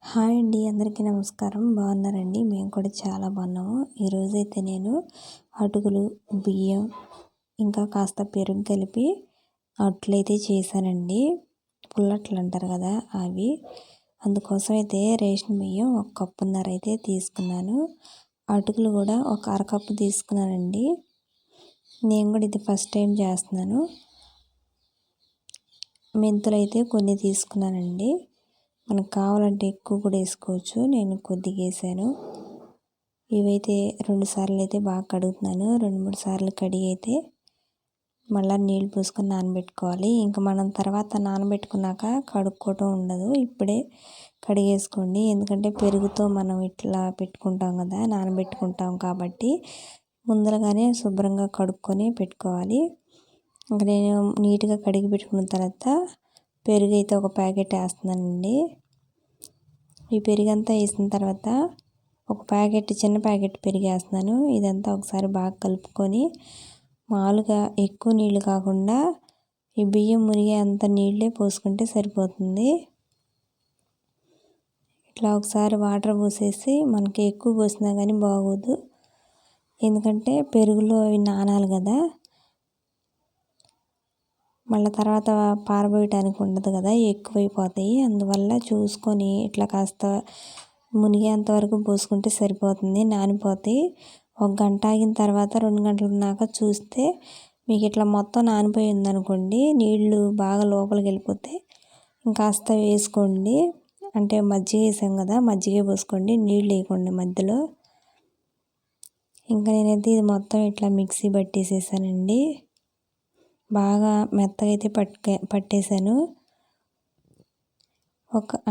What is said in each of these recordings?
Hi అండి, అందరికీ నమస్కారం. బాగున్నారండి? మేము కూడా చాలా బాగున్నాము. ఈరోజైతే నేను అటుకులు, బియ్యం ఇంకా కాస్త పెరుగు కలిపి అట్లయితే చేశానండి. పుల్లట్లు అంటారు కదా అవి. అందుకోసం అయితే రేషన్ బియ్యం 1 కప్పున్నర అయితే తీసుకున్నాను. అటుకులు కూడా ఒక అరకప్పు తీసుకున్నానండి. నేను కూడా ఇది ఫస్ట్ టైం చేస్తున్నాను. మెంతులు అయితే కొన్ని తీసుకున్నానండి. మనకు కావాలంటే ఎక్కువ కూడా వేసుకోవచ్చు. నేను కొద్దిగా వేసాను. ఇవైతే 2 సార్లు అయితే బాగా కడుగుతున్నాను. 2-3 సార్లు కడిగి అయితే మళ్ళీ నీళ్ళు పోసుకొని నానబెట్టుకోవాలి. ఇంకా మనం తర్వాత నానబెట్టుకున్నాక కడుక్కోవటం ఉండదు, ఇప్పుడే కడిగేసుకోండి. ఎందుకంటే పెరుగుతో మనం ఇట్లా పెట్టుకుంటాం కదా, నానబెట్టుకుంటాం కాబట్టి ముందరగానే శుభ్రంగా కడుక్కొని పెట్టుకోవాలి. ఇంకా నేను నీట్గా కడిగి పెట్టుకున్న తర్వాత పెరుగు అయితే ఒక ప్యాకెట్ వేస్తున్నానండి. ఈ పెరుగంతా వేసిన తర్వాత ఒక ప్యాకెట్, చిన్న ప్యాకెట్ పెరుగు వేస్తున్నాను. ఇదంతా ఒకసారి బాగా కలుపుకొని మామూలుగా ఎక్కువ నీళ్ళు కాకుండా ఈ బియ్యం మునిగే అంత నీళ్ళే పోసుకుంటే సరిపోతుంది. ఇట్లా ఒకసారి వాటర్ పోసేసి, మనకి ఎక్కువ పోసినా కానీ బాగోదు, ఎందుకంటే పెరుగులో అవి నానాలి కదా, మళ్ళీ తర్వాత పారబోయటానికి ఉండదు కదా, ఎక్కువైపోతాయి. అందువల్ల చూసుకొని ఇట్లా కాస్త మునిగేంత వరకు పోసుకుంటే సరిపోతుంది. నానిపోతాయి. 1 గంట ఆగిన తర్వాత 2 గంటలున్నాక చూస్తే మీకు ఇట్లా మొత్తం నానిపోయి ఉందనుకోండి, నీళ్ళు బాగా లోపలికి వెళ్ళిపోతే ఇంకాస్త వేసుకోండి. అంటే మజ్జిగ వేసాం కదా, మజ్జిగ పోసుకోండి, నీళ్ళు వేయకండి మధ్యలో. ఇంకా నేనైతే ఇది మొత్తం ఇట్లా మిక్సీ పట్టేసేసానండి. బాగా మెత్తగా అయితే పట్టేశాను.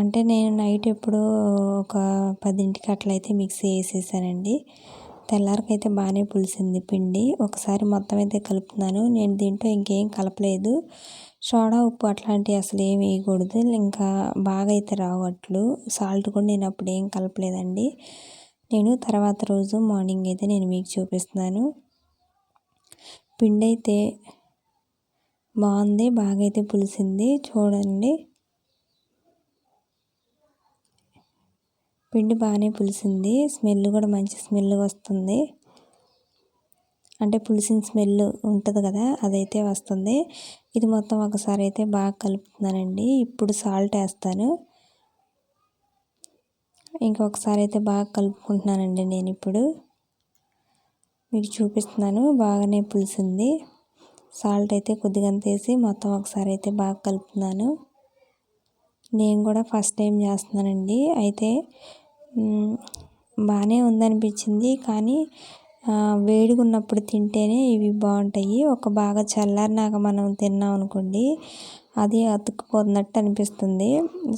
అంటే నేను నైట్ ఎప్పుడో ఒక 10ంటికి అట్లయితే మిక్సీ వేసేసానండి. తెల్లారికైతే బాగానే పులిసింది పిండి. ఒకసారి మొత్తం అయితే కలుపుతున్నాను. నేను దీంట్లో ఇంకేం కలపలేదు. సోడా, ఉప్పు అట్లాంటివి అసలు ఏం వేయకూడదు. ఇంకా బాగా అయితే రావు అట్లు. సాల్ట్ కూడా నేను అప్పుడు ఏం కలపలేదండి. నేను తర్వాత రోజు మార్నింగ్ అయితే నేను మీకు చూపిస్తున్నాను. పిండి అయితే బాగుంది, బాగా అయితే పులిసింది చూడండి. పిండి బాగానే పులిసింది. స్మెల్ కూడా మంచి స్మెల్ వస్తుంది. అంటే పులిసిన స్మెల్ ఉంటుంది కదా, అదైతే వస్తుంది. ఇది మొత్తం ఒకసారి అయితే బాగా కలుపుతున్నానండి. ఇప్పుడు సాల్ట్ వేస్తాను. ఇంకొకసారి అయితే బాగా కలుపుకుంటున్నానండి. నేను ఇప్పుడు మీకు చూపిస్తున్నాను. బాగానే పులిసింది. సాల్ట్ అయితే కొద్దిగా వేసి మొత్తం ఒకసారి అయితే బాగా కలుపుతున్నాను. నేను కూడా ఫస్ట్ టైం చేస్తున్నానండి. అయితే బాగానే ఉందనిపించింది, కానీ వేడిగా ఉన్నప్పుడు తింటేనే ఇవి బాగుంటాయి. బాగా చల్లారినాక మనం తిన్నాం అనుకోండి, అది అతుక్కుపోతున్నట్టు అనిపిస్తుంది.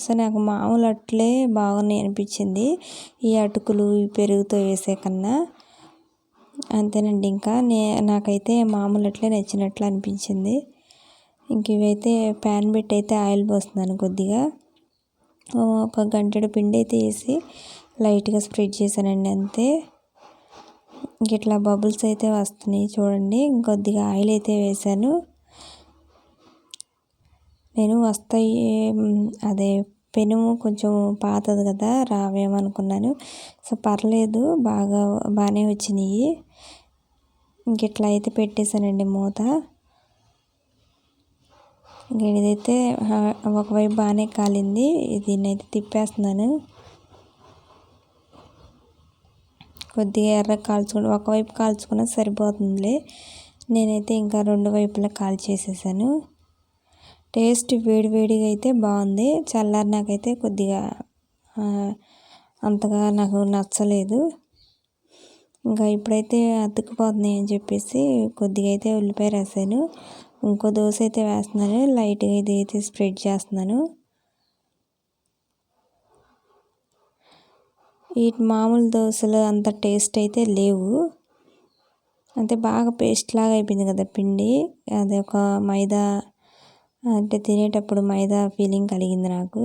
సో నాకు మామూలు అట్లే బాగున్నాయి అనిపించింది, ఈ అటుకులు ఈ పెరుగుతో వేసే కన్నా. అంతేనండి. ఇంకా నాకైతే మామూలు అట్లే నచ్చినట్లు అనిపించింది. ఇంక ఇవైతే ప్యాన్ పెట్టి అయితే ఆయిల్ పోస్తున్నాను. కొద్దిగా ఒక గంటెడు పిండి అయితే వేసి లైట్గా స్ప్రెడ్ చేశానండి, అంతే. ఇట్లా బబుల్స్ అయితే వస్తున్నాయి చూడండి. ఇంకొద్దిగా ఆయిల్ అయితే వేసాను. నేను వస్తాయి, అదే పెనుము కొంచెం పాతది కదా, రావేమనుకున్నాను. సో పర్లేదు, బాగానే వచ్చినాయి. ఇట్లా అయితే పెట్టేశానండి మూత. ఇదైతే ఒకవైపు బాగానే కాలింది. దీన్ని అయితే తిప్పేస్తున్నాను. కొద్దిగా ఎర్రగా కాల్చుకుని ఒకవైపు కాల్చుకున్నా సరిపోతుందిలే. నేనైతే ఇంకా 2 వైపులా కాల్చేసేసాను. టేస్ట్ వేడివేడిగా అయితే బాగుంది. చల్లారినాకైతే కొద్దిగా అంతగా నాకు నచ్చలేదు. ఇంకా ఇప్పుడైతే అతుక్కుపోతున్నాయి అని చెప్పేసి కొద్దిగా అయితే ఉల్లిపాయ రాసాను. ఇంకో దోశ అయితే వేస్తున్నాను. లైట్గా ఇది అయితే స్ప్రెడ్ చేస్తున్నాను. ఈ మామూలు దోశలు అంత టేస్ట్ అయితే లేవు. అంటే బాగా పేస్ట్ లాగా అయిపోయింది కదా పిండి. అది ఒక మైదా, అంటే తినేటప్పుడు మైదా ఫీలింగ్ కలిగింది నాకు.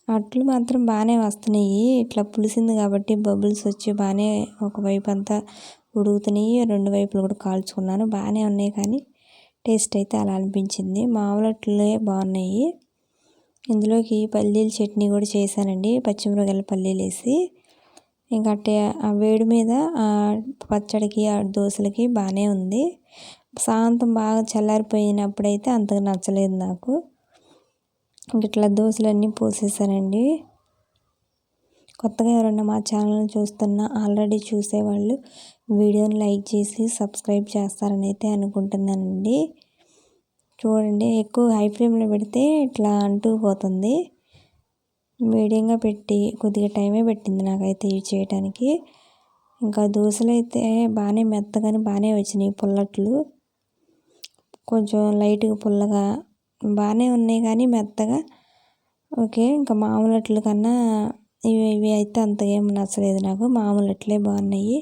అట్లు మాత్రం బాగానే వస్తున్నాయి. ఇట్లా పులిసింది కాబట్టి బబుల్స్ వచ్చి బాగానే ఒకవైపు అంతా ఉడుకుతున్నాయి. 2 వైపులు కూడా కాల్చుకున్నాను. బాగానే ఉన్నాయి, కానీ టేస్ట్ అయితే అలా అనిపించింది. మామూలు అట్లే బాగున్నాయి. ఇందులోకి పల్లీల చట్నీ కూడా చేశానండి, పచ్చిమిరపకాయల పల్లీలు వేసి. ఇంకా అట్టే ఆ వేడి మీద ఆ పచ్చడికి ఆ దోశలకి బాగానే ఉంది. సాయంత్రం బాగా చల్లారిపోయినప్పుడైతే అంతగా నచ్చలేదు నాకు. ఇంక ఇట్లా దోశలన్నీ పోసేసానండి. కొత్తగా ఎవరైనా మా ఛానల్ని చూస్తున్నా ఆల్రెడీ చూసేవాళ్ళు వీడియోని లైక్ చేసి సబ్స్క్రైబ్ చేస్తారని అయితే అనుకుంటున్నానండి. చూడండి, ఎక్కువ హై ఫ్లేమ్లో పెడితే ఇట్లా అంటుకుపోతుంది. మీడియంగా పెట్టి కొద్దిగా టైమే పెట్టింది నాకైతే ఇవి చేయడానికి. ఇంకా దోశలు అయితే బాగానే మెత్తగానే బాగానే వచ్చినాయి. పుల్లట్లు కొంచెం లైట్గా పుల్లగా బాగానే ఉన్నాయి కానీ మెత్తగా ఓకే. ఇంకా మామూలు అట్ల కన్నా ఇవి అయితే అంతగా ఏం నచ్చలేదు నాకు. మామూలు అట్లే బాగున్నాయి.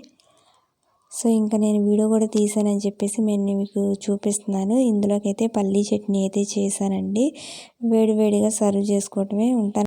సో ఇంకా నేను వీడియో కూడా తీసానని చెప్పేసి నేను మీకు చూపిస్తున్నాను. ఇందులోకి అయితే పల్లీ చట్నీ అయితే చేశానండి. వేడివేడిగా సర్వ్ చేసుకోవటమే. ఉంటాను.